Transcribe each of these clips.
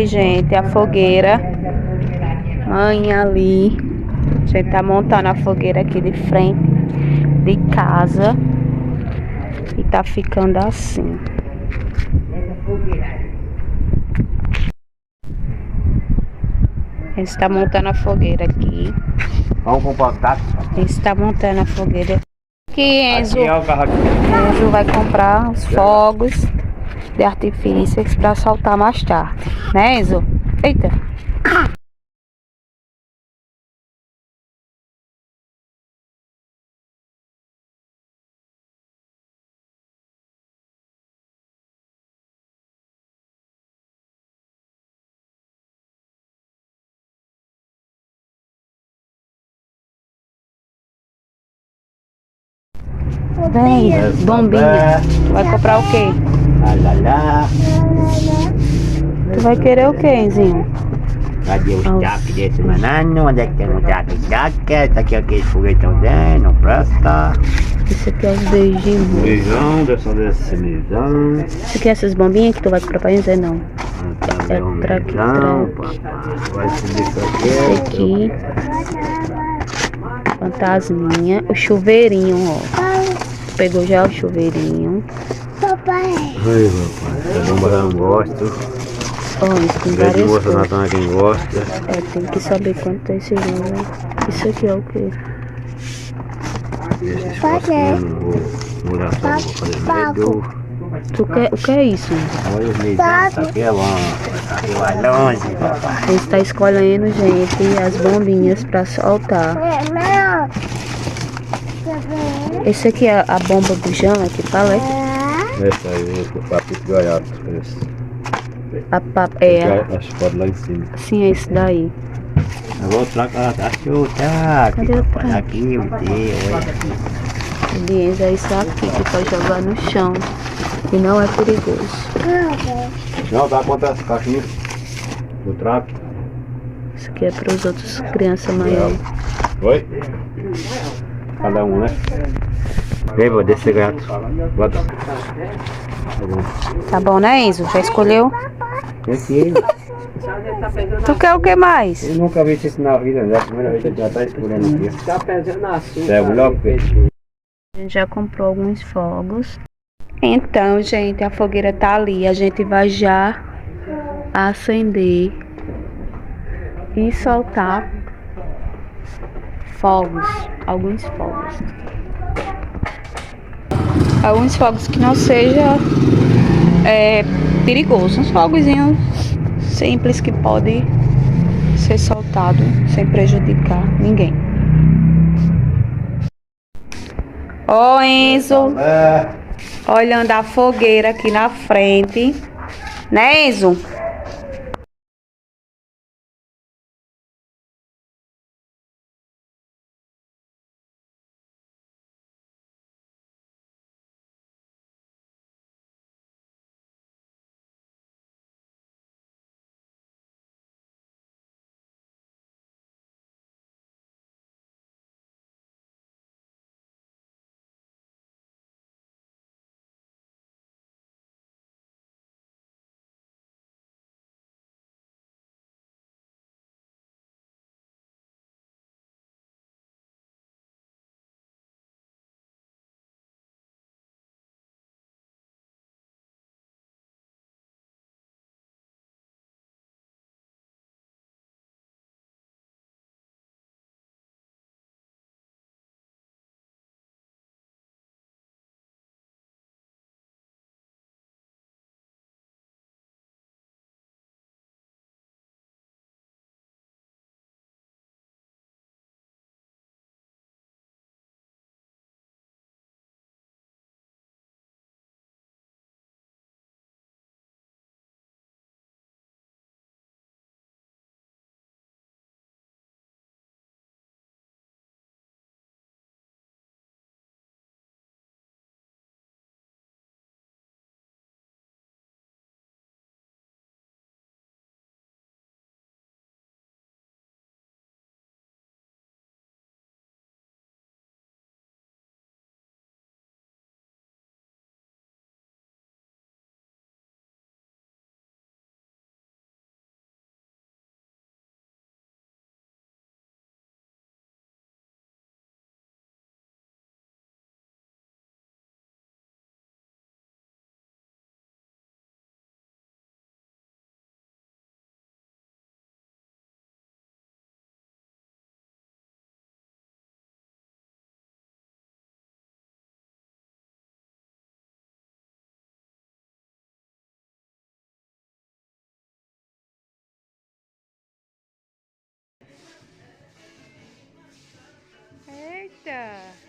Aí, gente, a fogueira. Mãe ali. A gente tá montando a fogueira aqui de frente de casa. E tá ficando assim. A gente tá montando a fogueira aqui. Vamos comprar o tato. A gente tá montando a fogueira. Aqui, Enzo. Aqui é o carro aqui. Enzo vai comprar os fogos de artifícios pra soltar mais tarde. Né, Enzo? Eita. Vem, bombinha. Tu vai comprar o quê? Lá, lá. Tu vai querer o quê, Enzinho? Cadê os tacos desse banano? Onde é que tem um taco de taco? Esse aqui é aquele foguetão dentro, não presta. Isso aqui é os beijinhos. Beijão, dessa semizão. Isso aqui é essas bombinhas que tu vai comprar pra Enzo? Não. É traque, traque. Vai subir isso Esse aqui. Fantasminha. O chuveirinho, ó. Tu pegou já o chuveirinho. Papai. Ai, papai. Essa bomba eu não gosto. Ó, isso tem Verde várias moça cores. Natan quem gosta. É, tem que saber quanto é esse jogo. Isso aqui é o quê? Esses fosquinhos eu não vou dar só, não vou fazer medo. O que é isso? Olha os medos, isso aqui é bom. Isso aqui vai longe, papai. A gente tá escolhendo, gente, as bombinhas pra soltar. Não. Esse aqui é a bomba bujão, aqui fala, é? Esse aí, o papo de gaiato. Esse. As fotos lá em cima. Sim, é esse daí. Eu vou trocar, tá chuta. Cadê o prato? Aqui, o teu, Aliás, é isso aqui que pode jogar no chão. E não é perigoso. Não, dá conta essa caixinha do trapo. Isso aqui é para os outros crianças maiores. Oi? Cada um, né? Vem, vou descer gato. Bota. Tá bom. Tá bom, né, Enzo? Já escolheu? Aqui. Tu quer o que mais? Eu nunca vi isso na vida, já a primeira vez que já tá escolhendo aqui. Tá pesando açúcar. É o logo. A gente já comprou alguns fogos. Então, gente, a fogueira tá ali. A gente vai já acender e soltar fogos. Alguns fogos. Alguns fogos que não seja perigoso. Uns fogozinhos simples que pode ser soltado sem prejudicar ninguém. Ó, Enzo, olhando a fogueira aqui na frente, né, Enzo? Eita!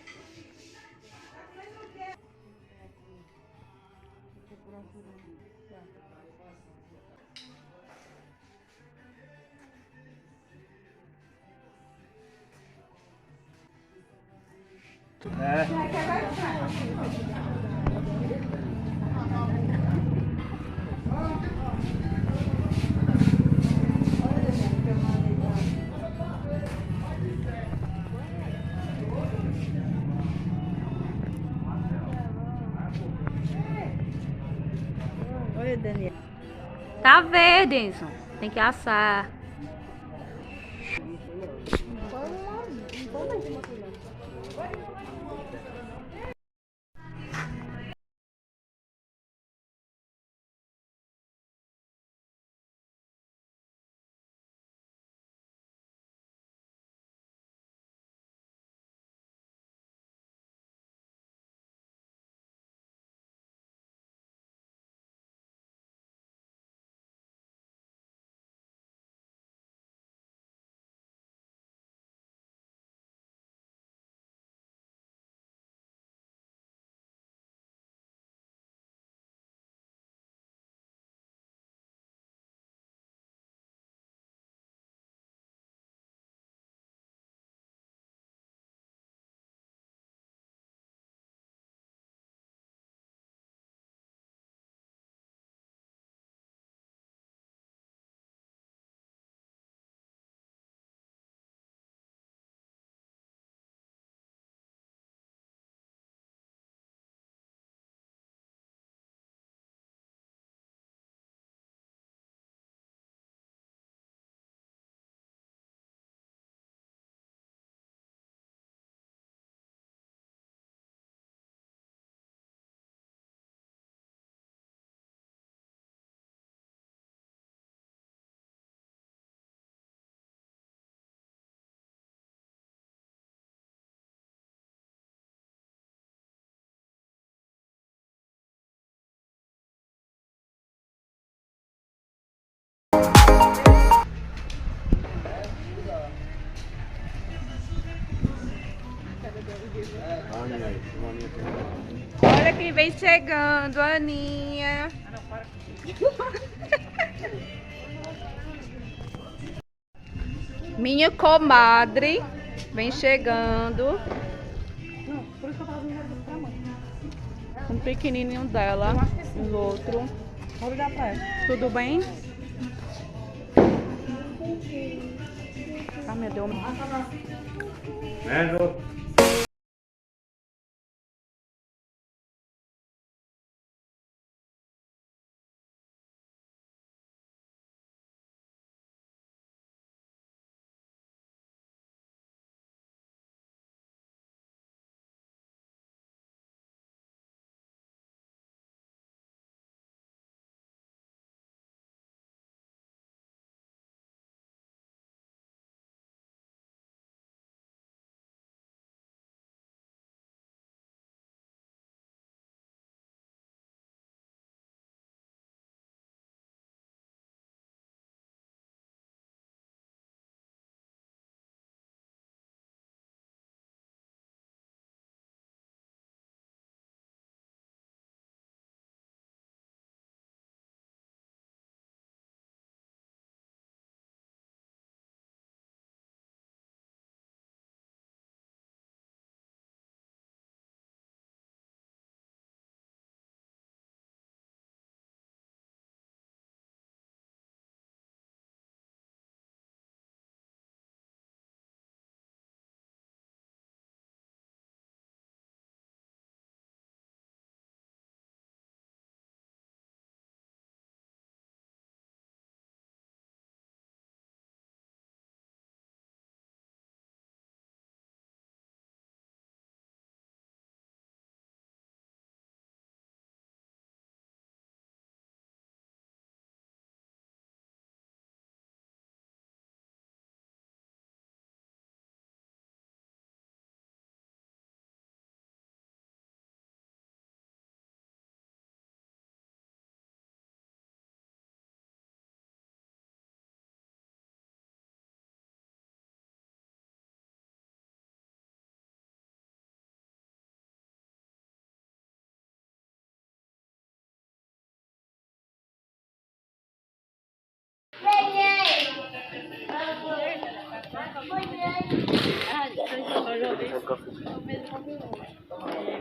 Olha, Daniel. Tá verde, Enzo. Tem que assar. Olha quem vem chegando, Aninha. Minha comadre vem chegando. Um pequenininho dela, o outro. Tudo bem? Ah, meu Deus.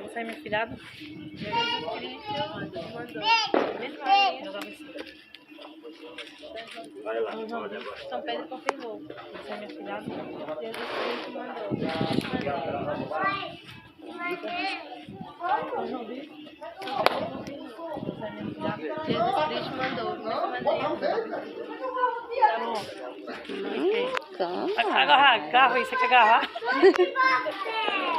Você é meu filhado? São Pedro confirmou. Você é meu filhado? Jesus Cristo mandou. Jesus Cristo mandou. Tá bom. Agarrar, isso aqui agarrar.